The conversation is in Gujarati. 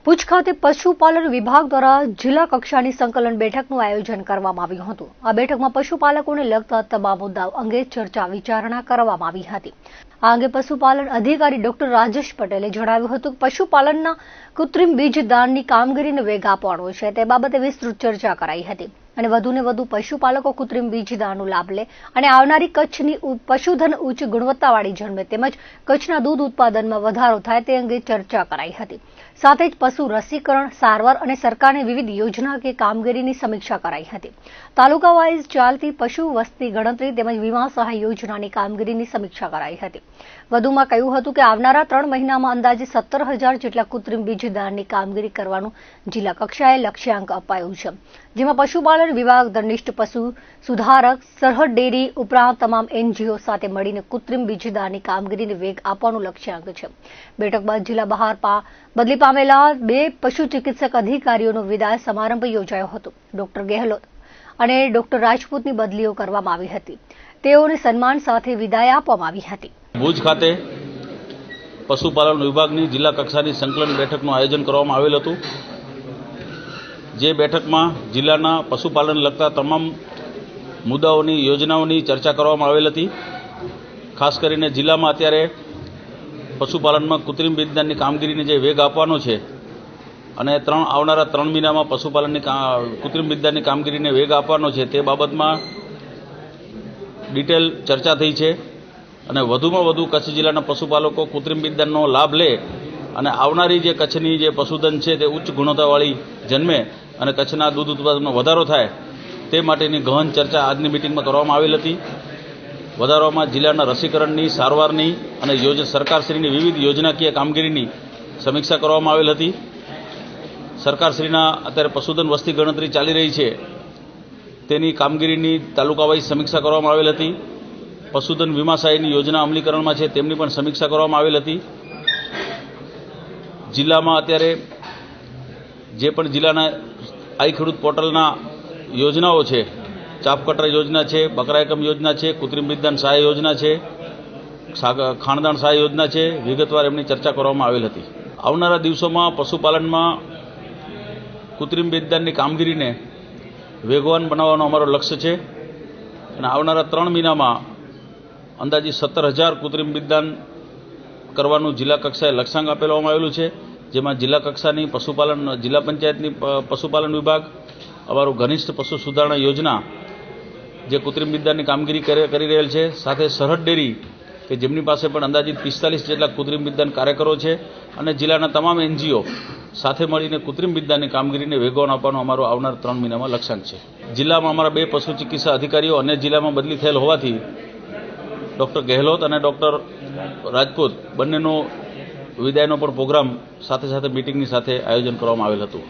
ભુજ ખાતે પશુપાલન વિભાગ દ્વારા જિલ્લા કક્ષાની સંકલન બેઠકનું આયોજન કરવામાં આવ્યું હતું। આ બેઠકમાં પશુપાલકોને લગતા તમામ મુદ્દાઓ અંગે ચર્ચા વિચારણા કરવામાં આવી હતી। આ અંગે પશુપાલન અધિકારી ડોક્ટર રાજેશ પટેલે જણાવ્યું હતું કે પશુપાલનના કૃત્રિમ બીજ દાનની કામગીરીને વેગ આપવાનો છે તે બાબતે વિસ્તૃત ચર્ચા કરાઈ હતી અને વધુને વધુ પશુપાલકો કૃત્રિમ બીજ દાનનો લાભ લે અને આવનારી કચ્છની પશુધન ઉચ્ચ ગુણવત્તાવાળી જન્મે તેમજ કચ્છના દૂધ ઉત્પાદનમાં વધારો થાય તે અંગે ચર્ચા કરાઈ હતી। સાથે જ પશુ રસીકરણ, સારવાર અને સરકારની વિવિધ યોજનાકીય કામગીરીની સમીક્ષા કરાઈ હતી। તાલુકા વાઇઝ ચાલતી પશુ વસ્તી ગણતરી તેમજ વીમા સહાય યોજનાની કામગીરીની સમીક્ષા કરાઈ હતી। વધુમાં કહ્યું હતું કે આવનારા 3 મહિનામાં અંદાજે 17,000 જેટલા કૃત્રિમ બીજ દાનની કામગીરી કરવાનું જિલ્લા કક્ષાએ લક્ષ્યાંક અપાયું છે, જેમાં પશુપાલન વિભાગ, દંડિષ્ટ પશુ સુધારક, સરહદ ડેરી ઉપરાંત તમામ NGO સાથે મળીને કૃત્રિમ બીજ દાનની કામગીરીને વેગ આપવાનું લક્ષ્યાંક છે। બેઠક બાદ જિલ્લા બહાર બદલી પામેલા 2 પશુ ચિકિત્સક અધિકારીઓનો વિદાય સમારંભ યોજાયો હતો। ડોક્ટર ગેહલોત અને ડોક્ટર રાજપૂતની બદલીઓ કરવામાં આવી હતી। તેઓને સન્માન સાથે વિદાય આપવામાં આવી હતી। ભુજ ખાતે પશુપાલન વિભાગની જિલ્લા કક્ષાની સંકલન બેઠકનું આયોજન કરવામાં આવેલ હતું। જે બેઠકમાં જિલ્લાના પશુપાલન લગતા તમામ મુદ્દાઓની યોજનાઓની ચર્ચા કરવામાં આવેલ હતી। ખાસ કરીને જિલ્લામાં અત્યારે પશુપાલનમાં કૃત્રિમ બીજદાનની કામગીરીને જે વેગ આપવાનો છે અને આવનારા 3 મહિનામાં પશુપાલનની કૃત્રિમ બીજદાનની કામગીરીને વેગ આપવાનો છે તે બાબતમાં ડિટેલ ચર્ચા થઈ છે અને વધુમાં વધુ કચ્છ જિલ્લાના પશુપાલકો કૃત્રિમ બીજદાનનો લાભ લે અને આવનારી જે કચ્છની જે પશુધન છે તે ઉચ્ચ ગુણવત્તાવાળી જન્મે અને કચ્છના દૂધ ઉત્પાદનમાં વધારો થાય તે માટેની ગહન ચર્ચા આજની મિટિંગમાં કરવામાં આવેલ હતી। વધારામાં જિલ્લાના રસીકરણની, સારવારની અને સરકારશ્રીની વિવિધ યોજનાકીય કામગીરીની સમીક્ષા કરવામાં આવેલ હતી। સરકારશ્રીના અત્યારે પશુધન વસ્તી ગણતરી ચાલી રહી છે તેની કામગીરીની તાલુકા વાઇઝ સમીક્ષા કરવામાં આવેલ હતી। પશુધન વીમા સહાયની યોજના અમલીકરણમાં છે તેમની પણ સમીક્ષા કરવામાં આવેલ હતી। જિલ્લામાં અત્યારે જે પણ જિલ્લાના આઈ ખેડૂત પોર્ટલના યોજનાઓ છે, ચાપ કટર યોજના છે, બકરા એકમ યોજના છે, કૃત્રિમ બીજદાન સહાય યોજના છે, ખાણદાણ સહાય યોજના છે, વિગતવાર એમની ચર્ચા કરવામાં આવેલ હતી। આવનારા દિવસોમાં પશુપાલનમાં કૃત્રિમ બીજદાનની કામગીરીને વેગવાન બનાવવાનો અમારો લક્ષ્ય છે અને આવનારા 3 મહિનામાં અંદાજે 17,000 કૃત્રિમ બીજદાન કરવાનું જિલ્લા કક્ષાએ લક્ષ્યાંક આપવામાં આવેલું છે, જેમાં જિલ્લા કક્ષાની પશુપાલન, જિલ્લા પંચાયતની પશુપાલન વિભાગ, અમારું ઘનિષ્ઠ પશુ સુધારણા યોજના જે કૃત્રિમ બીજદાનની કામગીરી કરી રહેલ છે, સાથે સરહદ ડેરી કે જેમની પાસે પણ અંદાજિત 45 જેટલા કૃત્રિમ બીજદાન કાર્યકરો છે અને જિલ્લાના તમામ NGO સાથે મળીને કૃત્રિમ બીજદાનની કામગીરીને વેગવાન આપવાનો અમારો આવનાર 3 મહિનામાં લક્ષ્યાંક છે। જિલ્લામાં અમારા 2 પશુ ચિકિત્સા અધિકારીઓ અન્ય જિલ્લામાં બદલી થયેલ હોવાથી ડોક્ટર ગેહલોત અને ડોક્ટર રાજપૂત બંનેનો વિદાયનો પણ પ્રોગ્રામ સાથે મિટિંગની સાથે આયોજન કરવામાં આવેલ હતું।